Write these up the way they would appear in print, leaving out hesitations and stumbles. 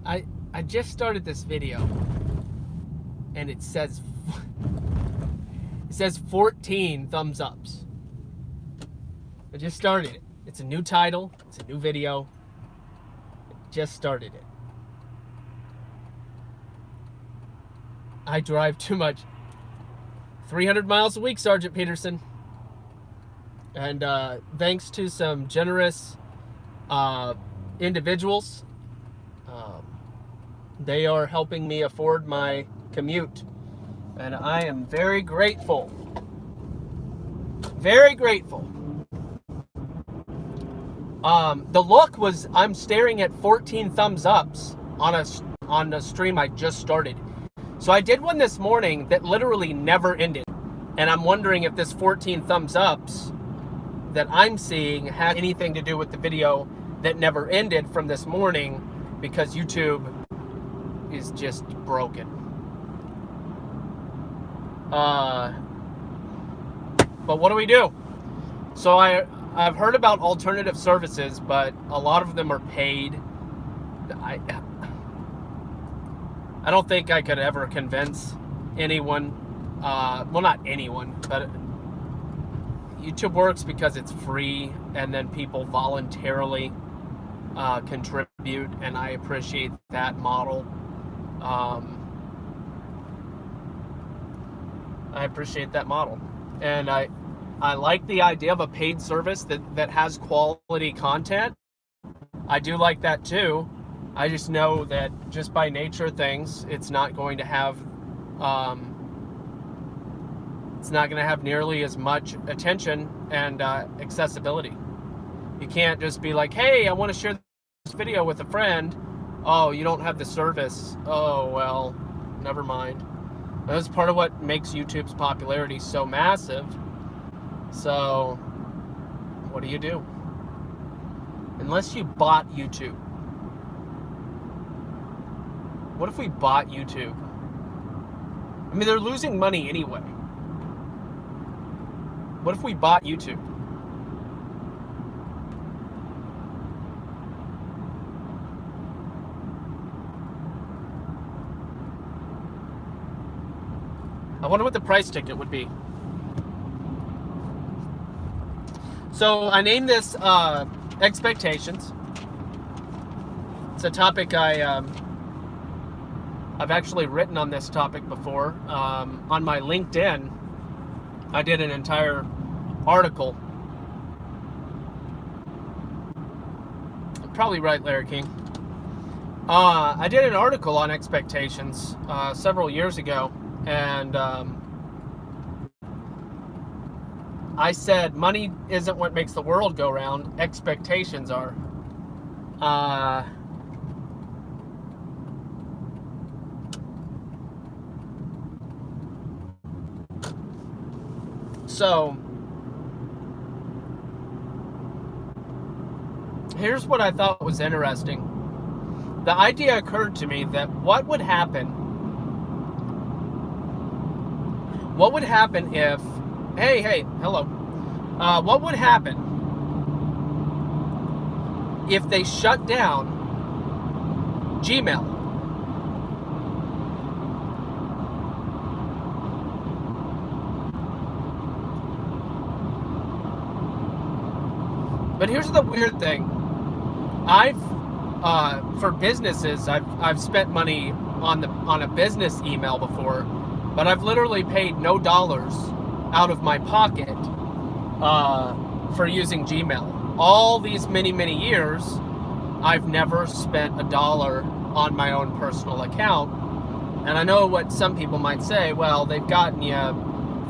I just started this video, and it says 14 thumbs ups. I just started it. It's a new title. It's a new video. I just started it. I drive too much. 300 miles a week, Sergeant Peterson. And thanks to some generous individuals, they are helping me afford my commute. And I am very grateful. Very grateful. The look was, I'm staring at 14 thumbs ups on a stream I just started. So I did one this morning that literally never ended. And I'm wondering if this 14 thumbs ups that I'm seeing had anything to do with the video that never ended from this morning, because YouTube is just broken. But what do we do? So I've heard about alternative services, but a lot of them are paid. I don't think I could ever convince anyone. Well, not anyone, but YouTube works because it's free, and then people voluntarily contribute, and I appreciate that model. I appreciate that model, and I like the idea of a paid service that has quality content. I do like that too. I just know that just by nature of things, it's not going to have nearly as much attention and accessibility. You can't just be like, hey, I want to share this video with a friend. Oh, you don't have the service. Oh, well, never mind. That's part of what makes YouTube's popularity so massive. So, what do? Unless you bought YouTube. What if we bought YouTube? I mean, they're losing money anyway. What if we bought YouTube? I wonder what the price ticket would be. So I named this Expectations. It's a topic I've actually written on this topic before. On my LinkedIn, I did an entire article. Probably right, Larry King. I did an article on expectations several years ago, and I said money isn't what makes the world go round, expectations are. So here's what I thought was interesting. The idea occurred to me that what would happen if, hey, hello. What would happen if they shut down Gmail? But here's the weird thing. For businesses, I've spent money on a business email before, but I've literally paid no dollars out of my pocket for using Gmail. All these many years, I've never spent a dollar on my own personal account. And I know what some people might say, well, they've gotten you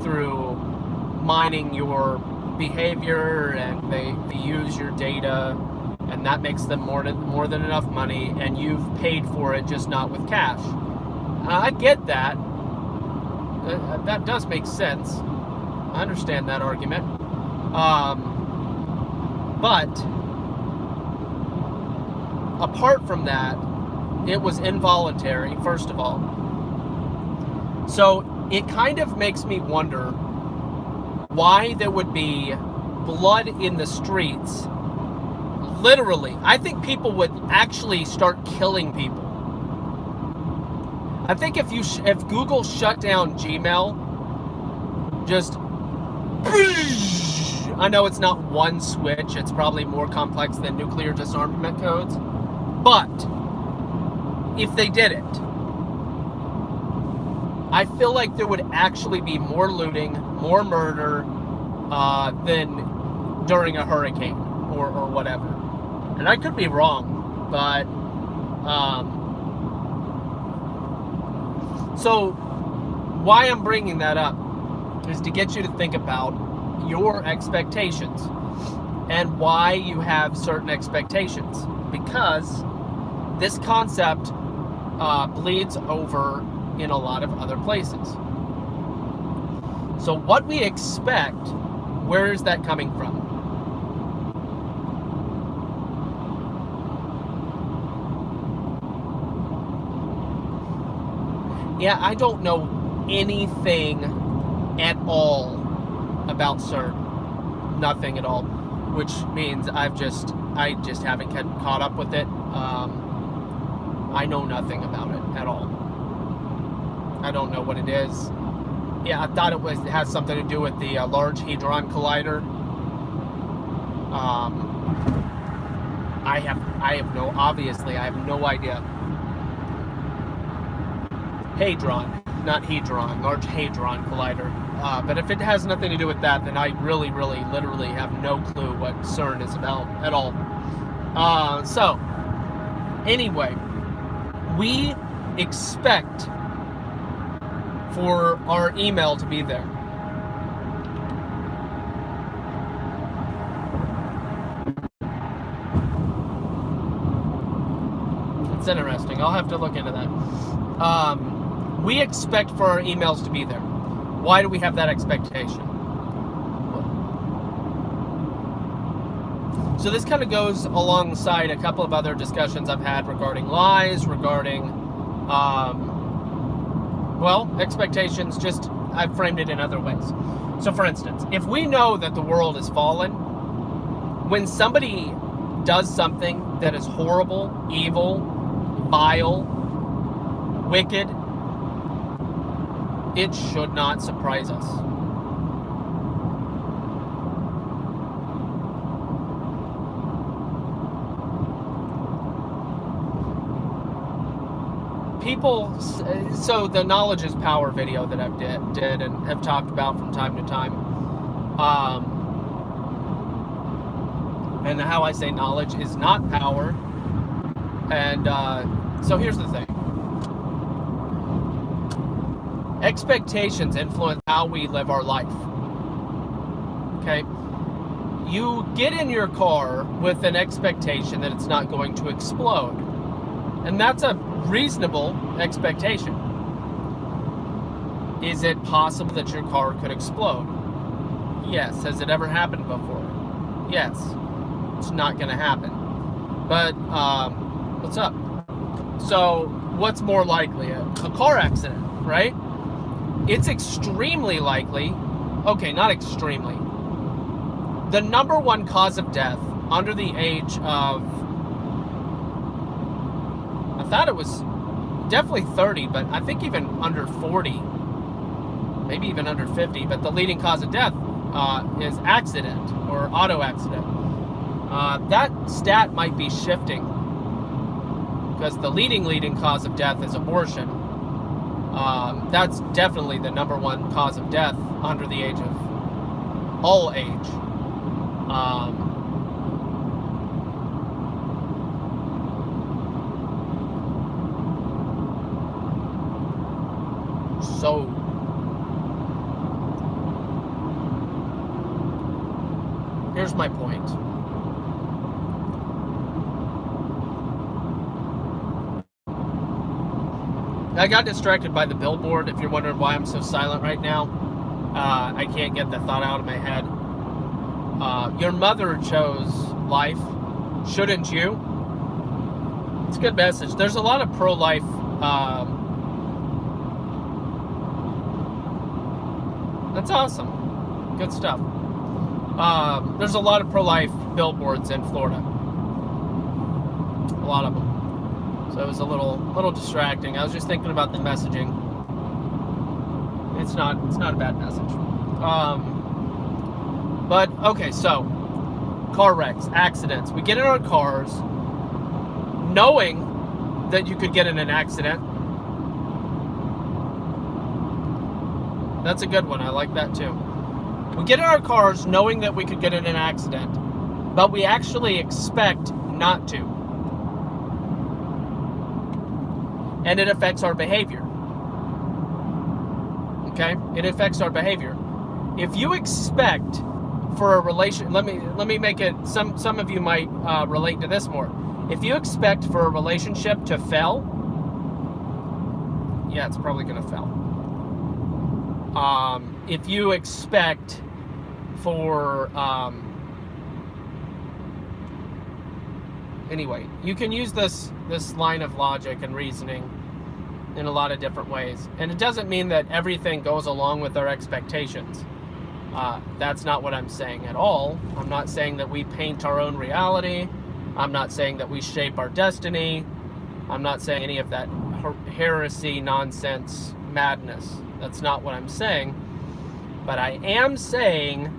through mining your behavior, and they use your data, and that makes them more than enough money, and you've paid for it, just not with cash. I get that. That does make sense. I understand that argument. But apart from that, it was involuntary, first of all. So it kind of makes me wonder why there would be blood in the streets. Literally, I think people would actually start killing people I think if Google shut down Gmail, just, I know it's not one switch, it's probably more complex than nuclear disarmament codes, but if they did it, I feel like there would actually be more looting, more murder than during a hurricane or whatever. And I could be wrong, but so why I'm bringing that up is to get you to think about your expectations and why you have certain expectations, because this concept bleeds over in a lot of other places. So what we expect, where is that coming from? Yeah, I don't know anything at all about CERN. Nothing at all. Which means I just haven't caught up with it. I know nothing about it at all. I don't know what it is. Yeah, I thought it has something to do with the Large Hadron Collider. I have no idea. Hadron, not Hedron, Large Hadron Collider. But if it has nothing to do with that, then I really, literally have no clue what CERN is about at all. So, anyway, we expect for our email to be there. It's interesting. I'll have to look into that. We expect for our emails to be there. Why do we have that expectation? So this kind of goes alongside a couple of other discussions I've had regarding lies, regarding, expectations. Just, I've framed it in other ways. So for instance, if we know that the world is fallen, when somebody does something that is horrible, evil, vile, wicked, it should not surprise us. People, so the knowledge is power video that I've did and have talked about from time to time, and how I say knowledge is not power, and so here's the thing. Expectations influence how we live our life. Okay? You get in your car with an expectation that it's not going to explode. And that's a reasonable expectation. Is it possible that your car could explode? Yes. Has it ever happened before? Yes. It's not going to happen. But, what's up? So, what's more likely? A car accident, right? It's extremely likely, okay, not extremely. The number one cause of death under the age of, I thought it was definitely 30, but I think even under 40, maybe even under 50, but the leading cause of death is accident or auto accident. That stat might be shifting because the leading cause of death is abortion. That's definitely the number one cause of death under the age of all age. So here's my point. I got distracted by the billboard. If you're wondering why I'm so silent right now, I can't get the thought out of my head. Your mother chose life, shouldn't you? It's a good message. There's a lot of pro-life that's awesome. Good stuff. There's a lot of pro-life billboards in Florida. A lot of them. So it was a little distracting. I was just thinking about the messaging. It's not a bad message. But okay, so car wrecks, accidents. We get in our cars knowing that you could get in an accident. That's a good one. I like that too. We get in our cars knowing that we could get in an accident, but we actually expect not to. And it affects our behavior. Okay? It affects our behavior. If you expect for a relation, let me make it, some of you might relate to this more. If you expect for a relationship to fail, yeah, it's probably going to fail. If you expect for, anyway, you can use this line of logic and reasoning in a lot of different ways. And it doesn't mean that everything goes along with our expectations. That's not what I'm saying at all. I'm not saying that we paint our own reality. I'm not saying that we shape our destiny. I'm not saying any of that heresy, nonsense, madness. That's not what I'm saying. But I am saying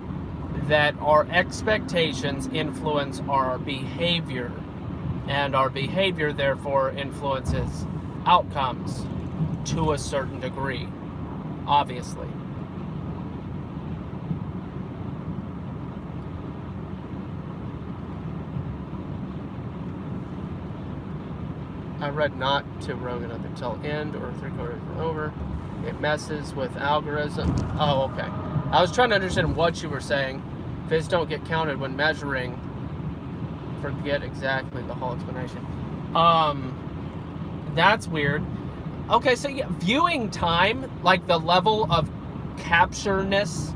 that our expectations influence our behavior, and our behavior therefore influences outcomes to a certain degree, obviously. I read not to Rogan up until end or 3/4 over. It messes with algorithm. Oh, okay. I was trying to understand what you were saying. Vids don't get counted when measuring. Forget exactly the whole explanation. That's weird. Okay, so yeah, viewing time, like the level of captureness.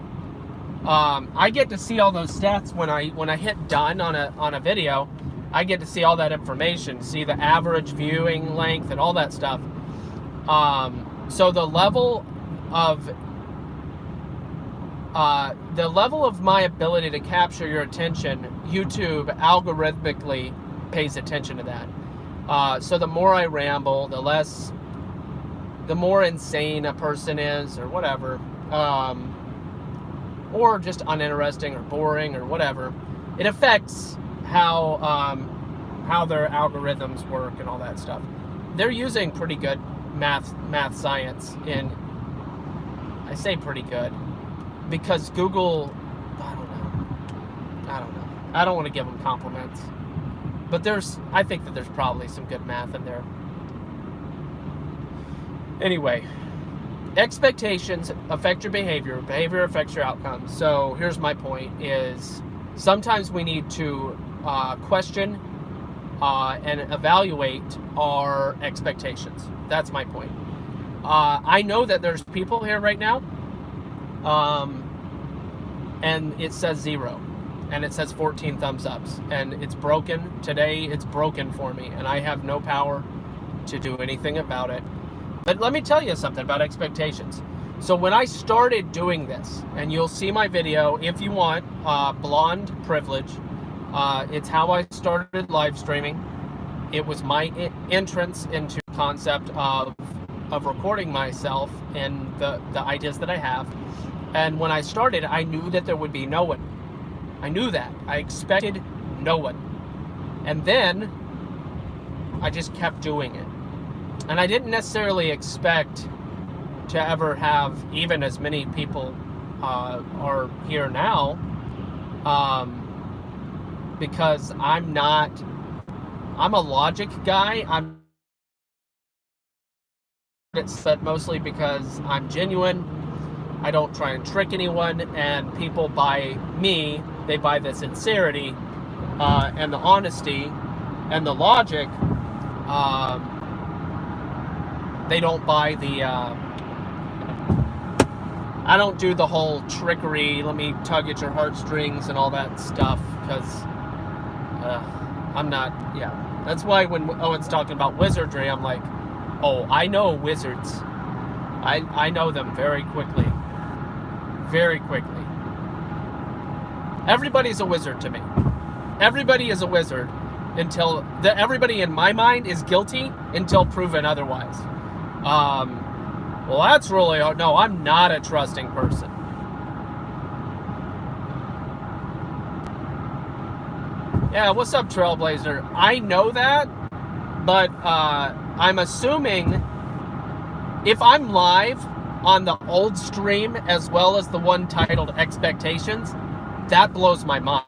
I get to see all those stats when I hit done on a video. I get to see all that information, see the average viewing length and all that stuff. So the level of my ability to capture your attention, YouTube algorithmically pays attention to that. So the more I ramble, the more insane a person is, or whatever, or just uninteresting or boring or whatever, it affects how their algorithms work and all that stuff. They're using pretty good math science in, I say pretty good, because Google, I don't know. I don't want to give them compliments, but I think that there's probably some good math in there. Anyway, expectations affect your behavior. Behavior affects your outcomes. So here's my point is sometimes we need to question and evaluate our expectations. That's my point. I know that there's people here right now, and it says 0, and it says 14 thumbs ups, and it's broken. Today, it's broken for me, and I have no power to do anything about it. But let me tell you something about expectations. So when I started doing this, and you'll see my video if you want, Blonde Privilege, it's how I started live streaming. It was my entrance into the concept of recording myself and the ideas that I have. And when I started, I knew that there would be no one. I knew that. I expected no one. And then I just kept doing it. And I didn't necessarily expect to ever have even as many people are here now, because I'm a logic guy. It's said mostly because I'm genuine. I don't try and trick anyone, and people buy me. They buy the sincerity and the honesty and the logic. They don't buy the I don't do the whole trickery, let me tug at your heartstrings and all that stuff, because I'm not, yeah. That's why when Owen's talking about wizardry, I'm like, oh, I know wizards. I know them very quickly. Very quickly. Everybody's a wizard to me. Everybody is a wizard. until everybody in my mind is guilty until proven otherwise. Well, that's really hard. No, I'm not a trusting person. Yeah, what's up, Trailblazer? I know that, but I'm assuming if I'm live on the old stream as well as the one titled Expectations, that blows my mind.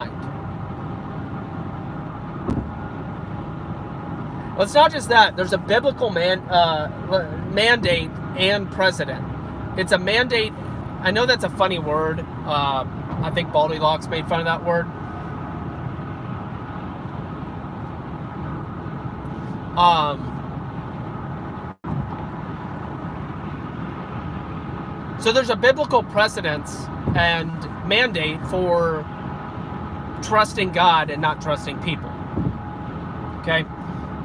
Well, it's not just that. There's a biblical mandate and precedent. It's a mandate. I know that's a funny word. I think Baldylocks made fun of that word. So there's a biblical precedence and mandate for trusting God and not trusting people. Okay?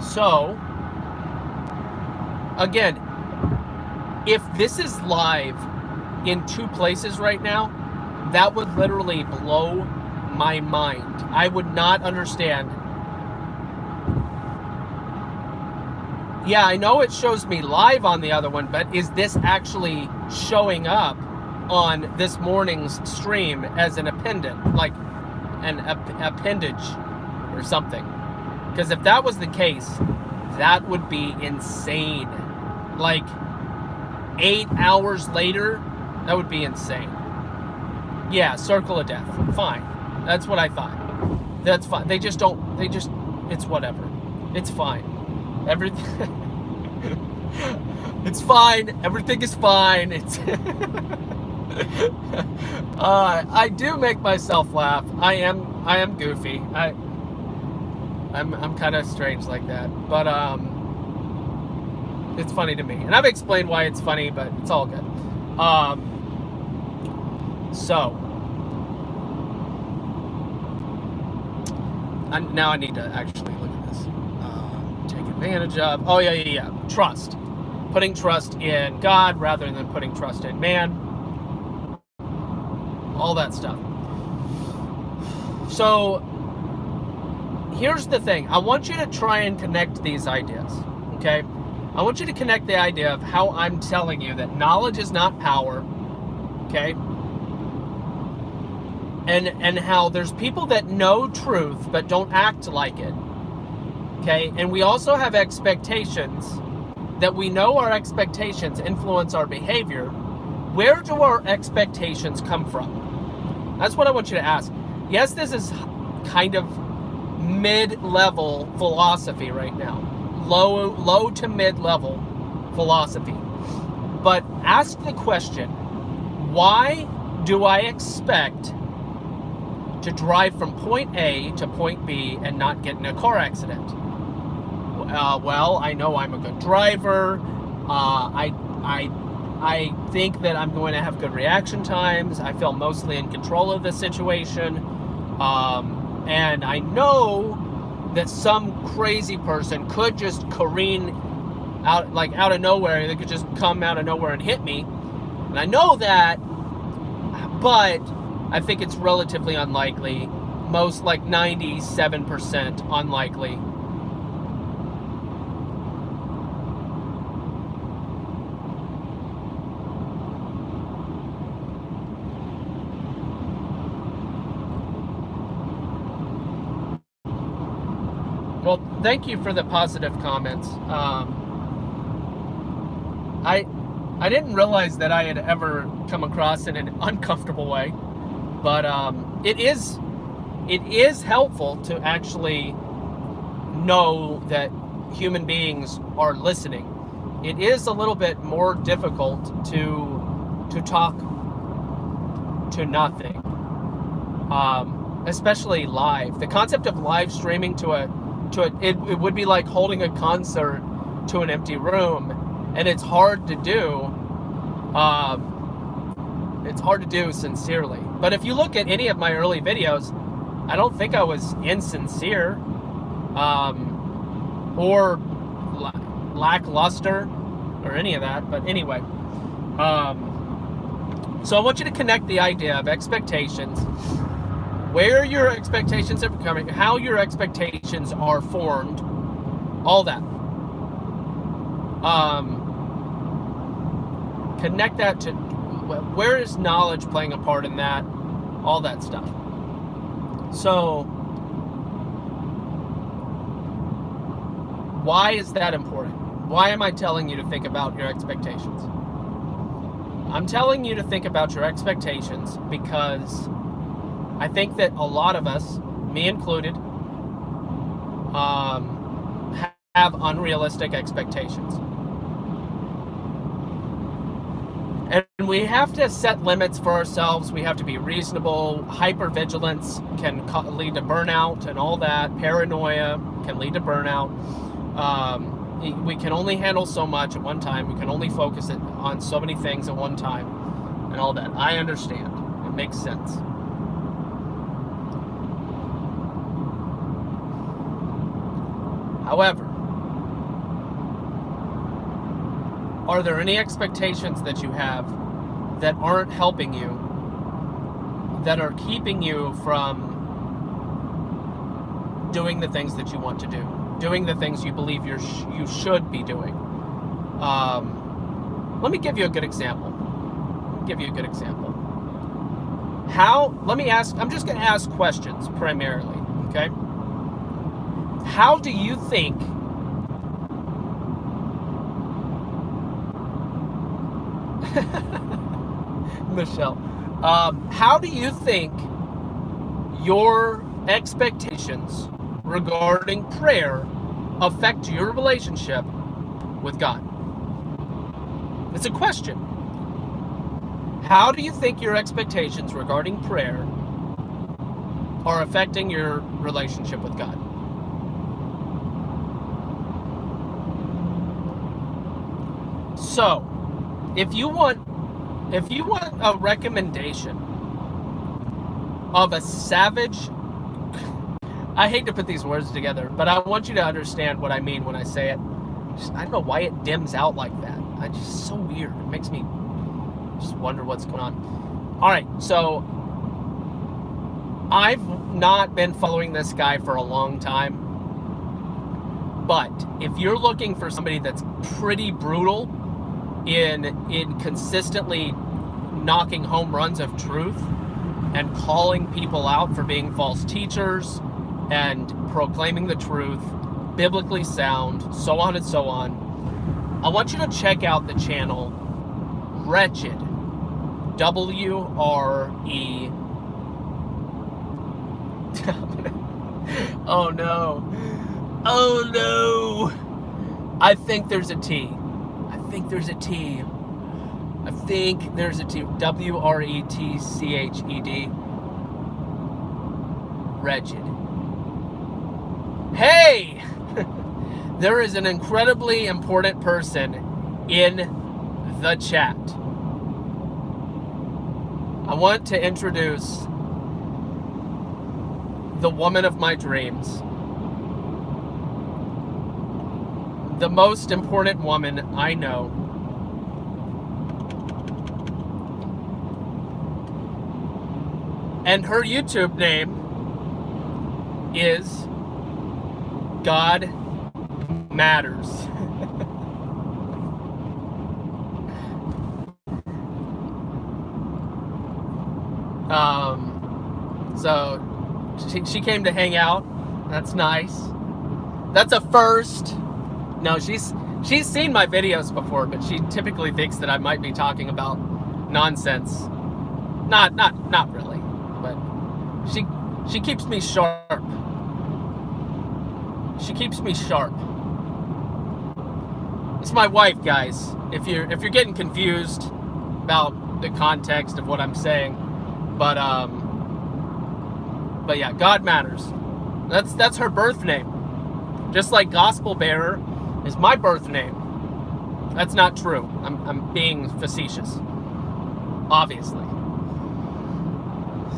So, again, if this is live in 2 places right now, that would literally blow my mind. I would not understand. Yeah, I know it shows me live on the other one, but is this actually showing up on this morning's stream as an appendant, like an appendage or something? Because if that was the case, that would be insane. Like 8 hours later, that would be insane. Yeah, circle of death. Fine. That's what I thought. That's fine. It's whatever. It's fine. Everything. It's fine. Everything is fine. It's. I do make myself laugh. I am goofy. I'm kind of strange like that, but it's funny to me, and I've explained why it's funny, but it's all good. So now I need to actually look at this. Take advantage of. Oh yeah. Trust. Putting trust in God rather than putting trust in man. All that stuff. So here's the thing. I want you to try and connect these ideas, okay? I want you to connect the idea of how I'm telling you that knowledge is not power, okay? And how there's people that know truth but don't act like it, okay? And we also have expectations that we know our expectations influence our behavior. Where do our expectations come from? That's what I want you to ask. Yes, this is kind of mid-level philosophy right now. Low to mid-level philosophy. But ask the question, why do I expect to drive from point A to point B and not get in a car accident? Well, I know I'm a good driver. I think that I'm going to have good reaction times. I feel mostly in control of the situation. And I know that some crazy person could just careen out of nowhere. They could just come out of nowhere and hit me. And I know that, but I think it's relatively unlikely. Most like 97% unlikely. Well, thank you for the positive comments. I didn't realize that I had ever come across in an uncomfortable way, but it is helpful to actually know that human beings are listening. It is a little bit more difficult to talk to nothing, especially live. The concept of live streaming it would be like holding a concert to an empty room, and it's hard to do. It's hard to do sincerely. But if you look at any of my early videos, I don't think I was insincere or lackluster or any of that. But anyway, so I want you to connect the idea of expectations where your expectations are coming, how your expectations are formed, all that. Connect that to where is knowledge playing a part in that, all that stuff. So why is that important? Why am I telling you to think about your expectations? I'm telling you to think about your expectations because I think that a lot of us, me included, have unrealistic expectations. And we have to set limits for ourselves. We have to be reasonable. Hypervigilance can lead to burnout and all that. Paranoia can lead to burnout. We can only handle so much at one time. We can only focus on so many things at one time and all that. I understand. It makes sense. However, are there any expectations that you have that aren't helping you, that are keeping you from doing the things that you want to do, doing the things you believe you should be doing? Let me give you a good example. I'm just going to ask questions primarily, okay? How do you think Michelle, how do you think your expectations regarding prayer affect your relationship with God? It's a question. How do you think your expectations regarding prayer are affecting your relationship with God? So, if you want a recommendation of a savage, I hate to put these words together, but I want you to understand what I mean when I say it. I don't know why it dims out like that. It's just so weird. It makes me just wonder what's going on. All right, so I've not been following this guy for a long time, but if you're looking for somebody that's pretty brutal in consistently knocking home runs of truth and calling people out for being false teachers and proclaiming the truth, biblically sound, so on and so on, I want you to check out the channel Wretched, W-R-E. Oh no. I think there's a T. W-R-E-T-C-H-E-D. Wretched. Hey! There is an incredibly important person in the chat. I want to introduce the woman of my dreams. The most important woman I know. And her YouTube name is God Matters. So she came to hang out. That's nice. That's a first. No, she's seen my videos before, but she typically thinks that I might be talking about nonsense. Not really, but she keeps me sharp. She keeps me sharp. It's my wife, guys. If you're getting confused about the context of what I'm saying, but yeah, God Matters. That's her birth name. Just like Gospel Bearer is my birth name. That's not true. I'm being facetious, obviously.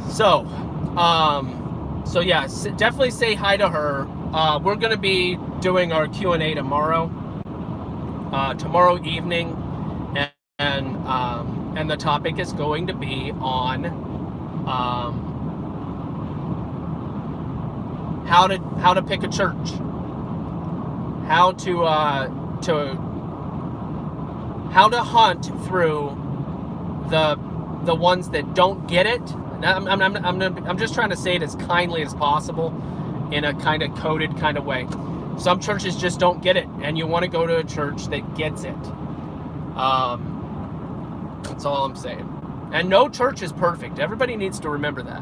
So yeah, definitely say hi to her. We're gonna be doing our Q&A tomorrow evening, and the topic is going to be on how to pick a church, how to hunt through the ones that don't get it. I'm just trying to say it as kindly as possible, in a kind of coded kind of way. Some churches just don't get it, and you want to go to a church that gets it. That's all I'm saying. And no church is perfect. Everybody needs to remember that.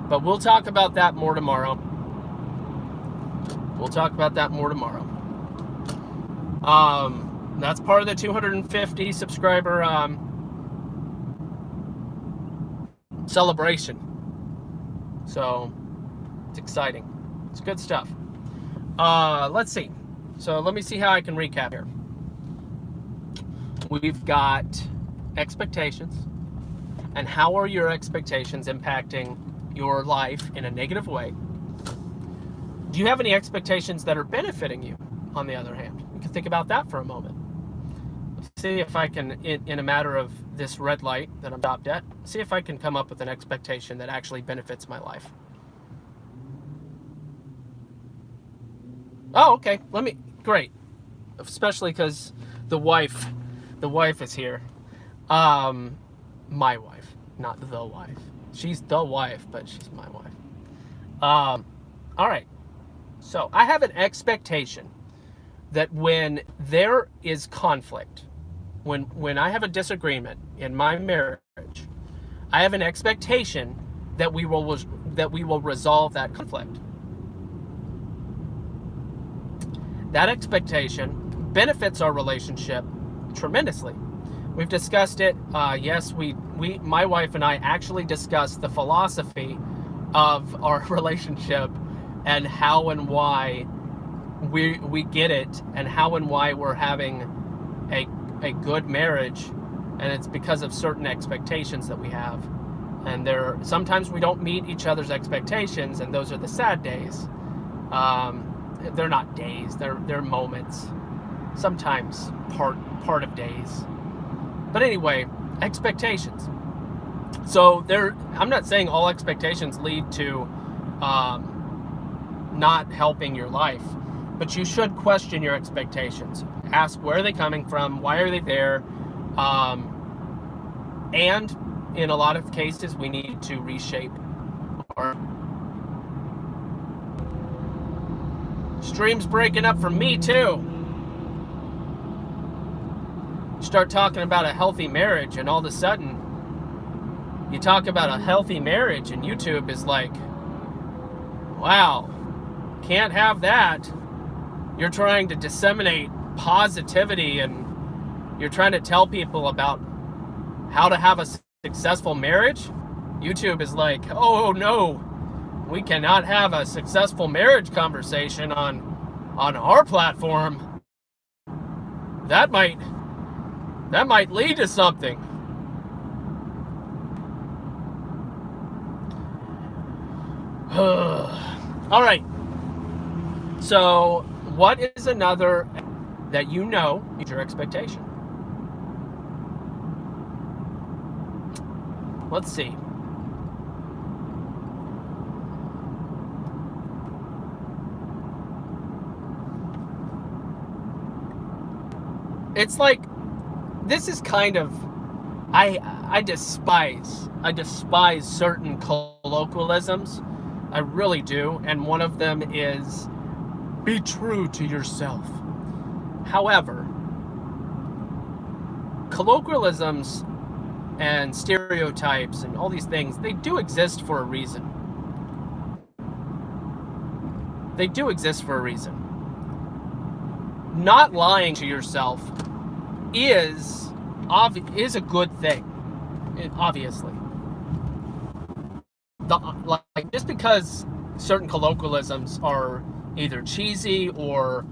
But we'll talk about that more tomorrow. That's part of the 250 subscriber celebration. So it's exciting. It's good stuff. Let's see. So let me see how I can recap here. We've got expectations, and how are your expectations impacting your life in a negative way? Do you have any expectations that are benefiting you, on the other hand? You can think about that for a moment. Let's see if I can, in a matter of this red light that I'm stopped at, see if I can come up with an expectation that actually benefits my life. Oh, okay. Great. Especially because the wife is here. My wife, not the wife. She's the wife, but she's my wife. All right. So I have an expectation that when there is conflict, when I have a disagreement in my marriage, I have an expectation that we will resolve that conflict. That expectation benefits our relationship tremendously. We've discussed it. Yes, my wife and I actually discussed the philosophy of our relationship and how and why we get it, and how and why we're having a good marriage, and it's because of certain expectations that we have. And sometimes we don't meet each other's expectations, and those are the sad days. They're not days, they're moments. Sometimes part of days. But anyway, expectations. So I'm not saying all expectations lead to not helping your life, but you should question your expectations. Ask, where are they coming from? Why are they there? And in a lot of cases, we need to reshape our stream's breaking up for me too. You start talking about a healthy marriage, and all of a sudden you talk about a healthy marriage, and YouTube is like, wow, can't have that. You're trying to disseminate positivity, and you're trying to tell people about how to have a successful marriage. YouTube is like, oh no, we cannot have a successful marriage conversation on our platform. That might lead to something. All right. So, what is another that you know is your expectation? Let's see. It's like, this is kind of, I despise certain colloquialisms. I really do. And one of them is, be true to yourself. However, colloquialisms and stereotypes and all these things, they do exist for a reason. They do exist for a reason. Not lying to yourself is a good thing, obviously. Just because certain colloquialisms are either cheesy or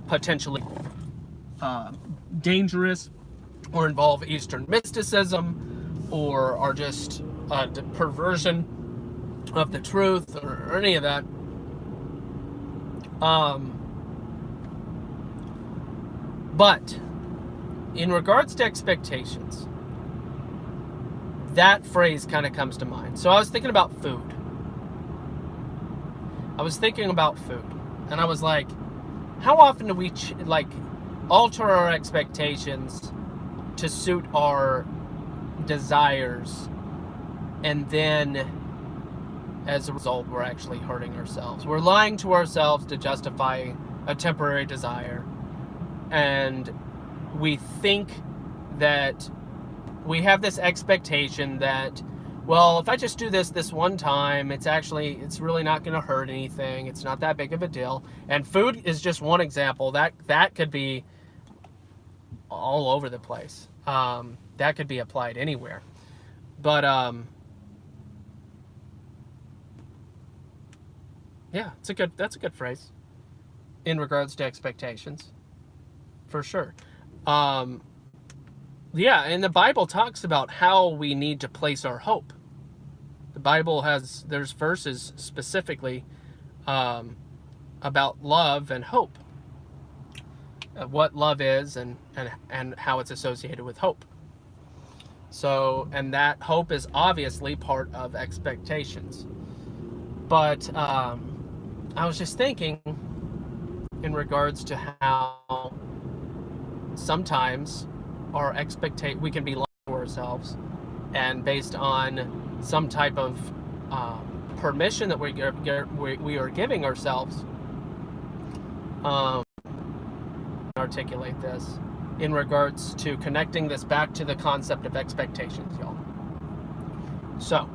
potentially dangerous, or involve Eastern mysticism, or are just a perversion of the truth, or any of that. But in regards to expectations, that phrase kind of comes to mind. So I was thinking about food. I was thinking about food, and I was like, how often do we alter our expectations to suit our desires, and then as a result we're actually hurting ourselves. We're lying to ourselves to justify a temporary desire, and we think that we have this expectation that, well, if I just do this one time, it's really not going to hurt anything. It's not that big of a deal. And food is just one example. That could be all over the place. That could be applied anywhere. But yeah, that's a good phrase in regards to expectations, for sure. Yeah, and the Bible talks about how we need to place our hope. The Bible there's verses specifically about love and hope, what love is, and how it's associated with hope. So, and that hope is obviously part of expectations. But I was just thinking in regards to how sometimes we can be lying to ourselves, and based on some type of permission that we are giving ourselves. Articulate this in regards to connecting this back to the concept of expectations, y'all. So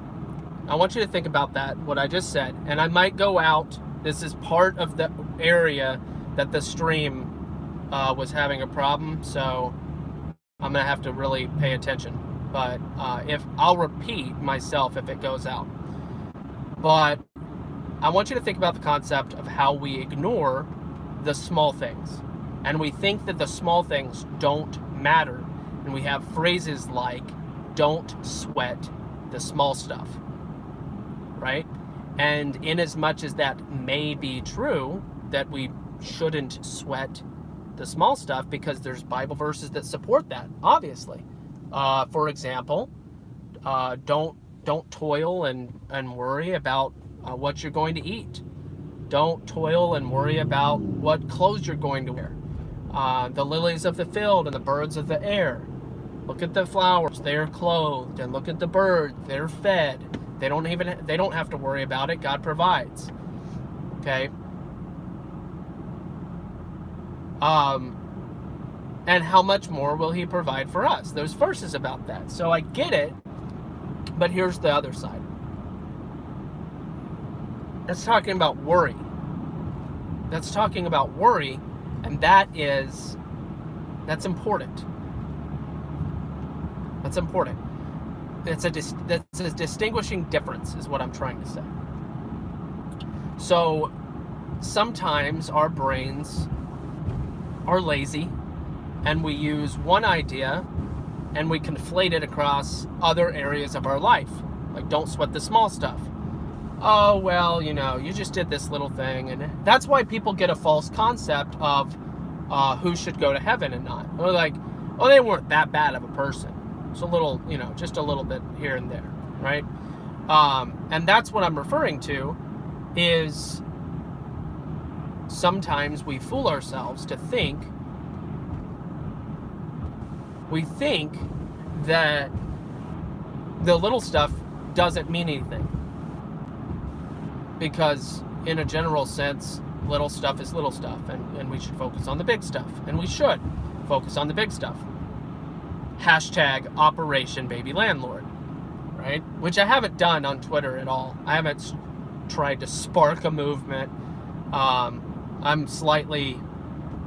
I want you to think about that, what I just said, and I might go out. This is part of the area that the stream was having a problem, so I'm gonna have to really pay attention. But if I'll repeat myself if it goes out. But I want you to think about the concept of how we ignore the small things, and we think that the small things don't matter, and we have phrases like "don't sweat the small stuff," right? And in as much as that may be true, that we shouldn't sweat the small stuff, because there's Bible verses that support that, obviously. For example, don't toil and worry about what you're going to eat. Don't toil and worry about what clothes you're going to wear. The lilies of the field and the birds of the air. Look at the flowers, they're clothed, and look at the birds, they're fed. They don't have to worry about it. God provides. Okay? And how much more will he provide for us? There's verses about that. So I get it, but here's the other side. That's talking about worry. That's talking about worry, and that's important. That's important. That's a distinguishing difference, is what I'm trying to say. So sometimes our brains are lazy, and we use one idea and we conflate it across other areas of our life. Like, don't sweat the small stuff. Oh, well, you just did this little thing. And that's why people get a false concept of who should go to heaven and not. Or like, oh, they weren't that bad of a person. It's a little, just a little bit here and there, right? And that's what I'm referring to, is sometimes we fool ourselves to think that the little stuff doesn't mean anything, because in a general sense, little stuff is little stuff, and we should focus on the big stuff, and we should focus on the big stuff. Hashtag Operation Baby Landlord, right? Which I haven't done on Twitter at all. I haven't tried to spark a movement. I'm slightly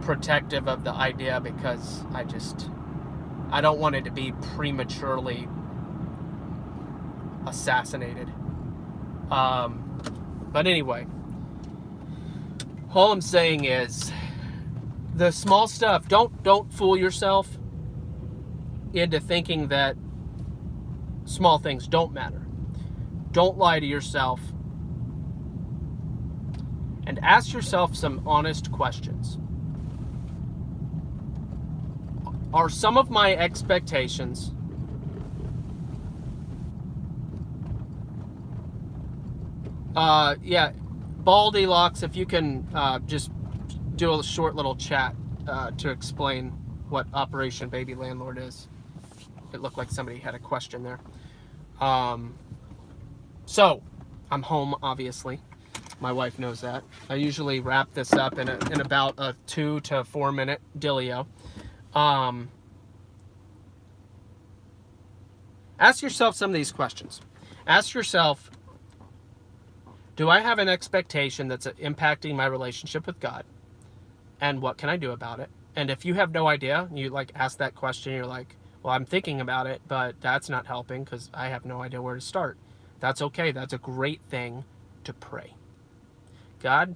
protective of the idea, because I don't want it to be prematurely assassinated. But anyway, all I'm saying is, the small stuff, don't fool yourself into thinking that small things don't matter. Don't lie to yourself, and ask yourself some honest questions. Are some of my expectations Baldy Locks, if you can just do a short little chat to explain what Operation Baby Landlord is. It looked like somebody had a question there. So, I'm home, obviously. My wife knows that. I usually wrap this up in about a 2 to 4 minute dealio. Ask yourself some of these questions. Ask yourself, do I have an expectation that's impacting my relationship with God? And what can I do about it? And if you have no idea, you like ask that question, you're like, well, I'm thinking about it, but that's not helping because I have no idea where to start. That's okay. That's a great thing to pray. God,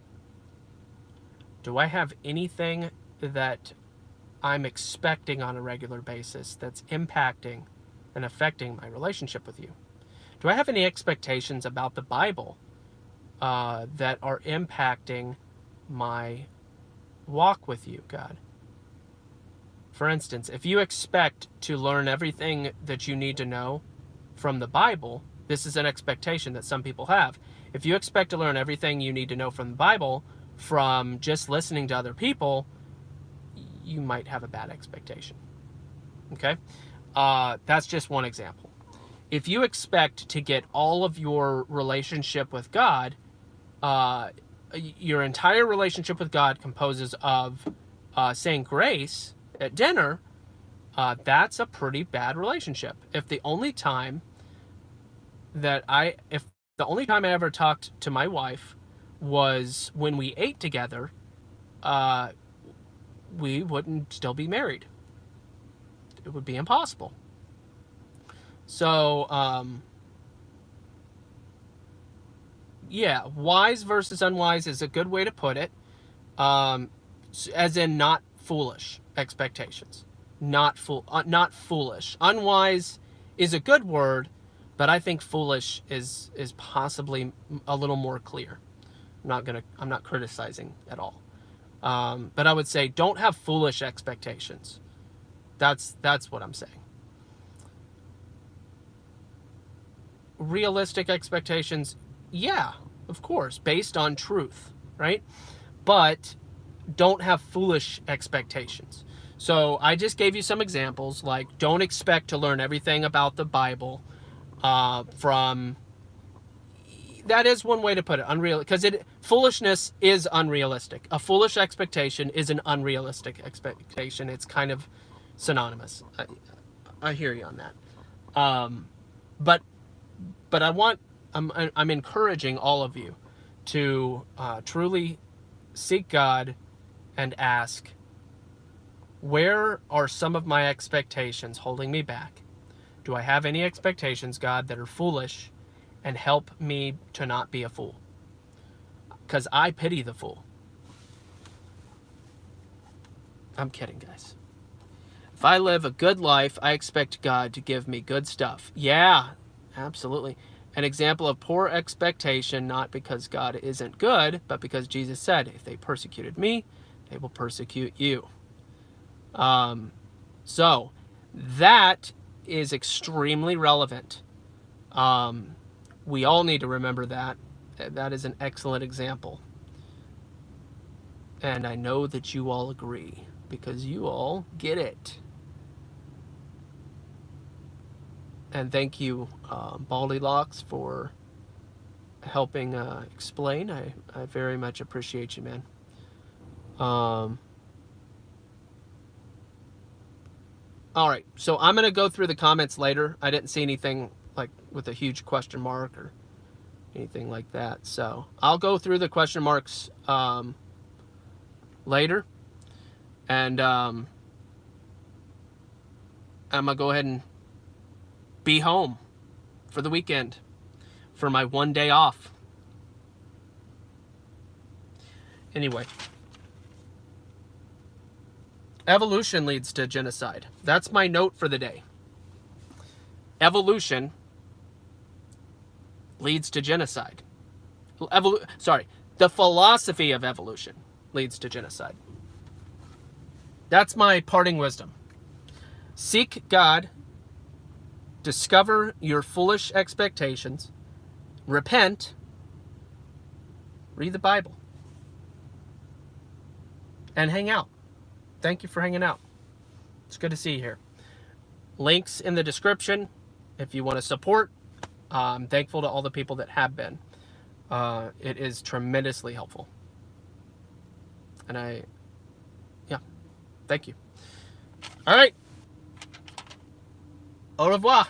do I have anything that I'm expecting on a regular basis that's impacting and affecting my relationship with you? Do I have any expectations about the Bible that are impacting my walk with you, God? For instance, if you expect to learn everything that you need to know from the Bible, this is an expectation that some people have. If you expect to learn everything you need to know from the Bible from just listening to other people, you might have a bad expectation. Okay? That's just one example. If you expect to get all of your relationship with God, your entire relationship with God composes of saying grace at dinner, that's a pretty bad relationship. If the only time I ever talked to my wife was when we ate together, we wouldn't still be married. It would be impossible. So, yeah, wise versus unwise is a good way to put it. As in not foolish expectations. Not foolish. Unwise is a good word, but I think foolish is possibly a little more clear. I'm not criticizing at all. But I would say don't have foolish expectations. That's what I'm saying. Realistic expectations, yeah, of course, based on truth, right? But don't have foolish expectations. So I just gave you some examples, like don't expect to learn everything about the Bible from. That is one way to put it, unreal, because foolishness is unrealistic. A foolish expectation is an unrealistic expectation. It's kind of synonymous. I hear you on that. But I'm encouraging all of you to truly seek God and ask, where are some of my expectations holding me back? Do I have any expectations, God, that are foolish? And help me to not be a fool. Because I pity the fool. I'm kidding, guys. If I live a good life, I expect God to give me good stuff. Yeah, absolutely. An example of poor expectation, not because God isn't good, but because Jesus said, if they persecuted me, they will persecute you. So that is extremely relevant. We all need to remember that. That is an excellent example. And I know that you all agree, because you all get it. And thank you, Baldy Locks, for helping explain. I very much appreciate you, man. All right, so I'm going to go through the comments later. I didn't see anything like with a huge question mark or anything like that. So I'll go through the question marks later. And I'm going to go ahead and be home for the weekend for my one day off. Anyway. Evolution leads to genocide. That's my note for the day. Evolution leads to genocide. The philosophy of evolution leads to genocide. That's my parting wisdom. Seek God, discover your foolish expectations, repent, Read the Bible. And hang out. Thank you for hanging out. It's good to see you here. Links in the description if you want to support. I'm thankful to all the people that have been. It is tremendously helpful. And thank you. All right. Au revoir.